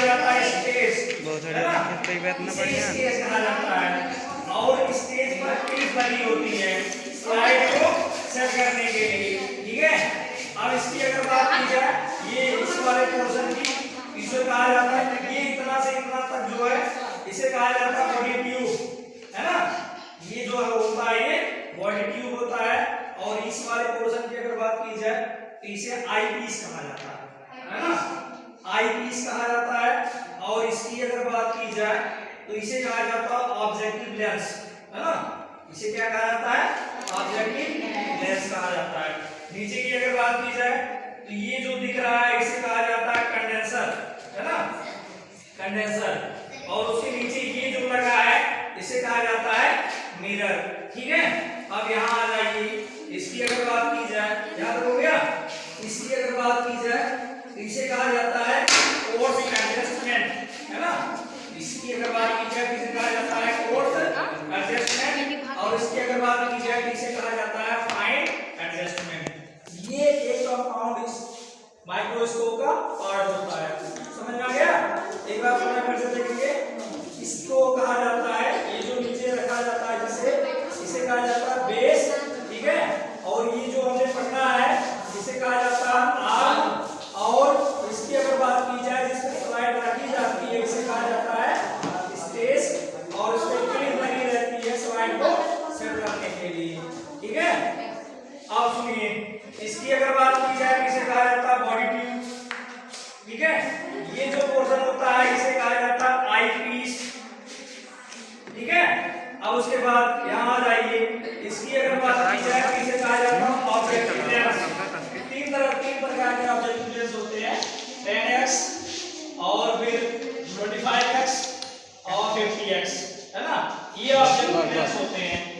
जाता है स्टेज, बहुत है ना, स्टेज कहा जाता है। और स्टेज पर क्लिप लगी होती है स्लाइड को सेट करने के लिए, ठीक है। अब इसकी अगर बात की जाए, ये इस वाले पोर्शन की इसे कहा जाता है, ये इतना से इतना तक जो है इसे कहा जाता है बॉडी ट्यूब, है ना। ये जो होता है ये बॉडी ट्यूब होता है। और इस वाले पोर्शन की अगर बात की जाए तो इसे आई पीस कहा जाता है ना, आई पीस कहा जाता है। और इसकी अगर बात की जाए तो इसे कहा जाता है ऑब्जेक्टिव लेंस, है ना। इसे क्या कहा जाता है, ऑब्जेक्टिव लेंस कहा जाता है। नीचे की अगर बात की जाए तो ये जो दिख रहा है इसे कहा जाता है कंडेंसर, है ना, कंडेंसर। और उसके नीचे ये जो लगा है इसे कहा जाता है मिरर, ठीक है। अब यहाँ आ जाइए, इसकी अगर बात की जाए, याद हो गया, इसकी अगर बात की जाए तो इसे कहा जाता है कोर्स एडजस्टमेंट, है ना। इसकी अगर बात की जाए तो इसे कहा जाता है कोर्स एडजस्टमेंट। और इसकी अगर बात की जाए तो इसे कहा जाता है फाइन एडजस्टमेंट। ये एक कंपाउंड इस माइक्रोस्कोप का पार्ट होता है, समझ में आ गया। एक बार फिर से देखेंगे, इसको कहा जाता है, ये जो नीचे रखा जाता है जिसे, इसे कहा जाता है बेस, ठीक है। और ये जो हमने पढ़ना है इसे कहा जाता है आर्म। और इसकी अगर बात की जाए जिस पर स्लाइड रखी जाती है इसे कहा जाता है स्टेज। और इस पर क्लिप लगी रहती है स्लाइड को सेट करने के लिए, ठीक है। अब सुनिए, इसकी अगर बात की जाए इसे कहा जाता है बॉडी ट्यूब, ठीक है। ये जो पोर्शन होता है इसे कहा जाता है आई पीस, ठीक है। अब उसके बाद यहाँ आ जाइए, इसकी अगर बात की जाए तो इसे कहा जाता है ऑब्जेक्टिव लेंस। तीन प्रकार के ऑब्जेक्टिव लेंस होते हैं, 10x और फिर 25x और 50x, है ना। ये ऑब्जेक्टिव लेंस होते हैं।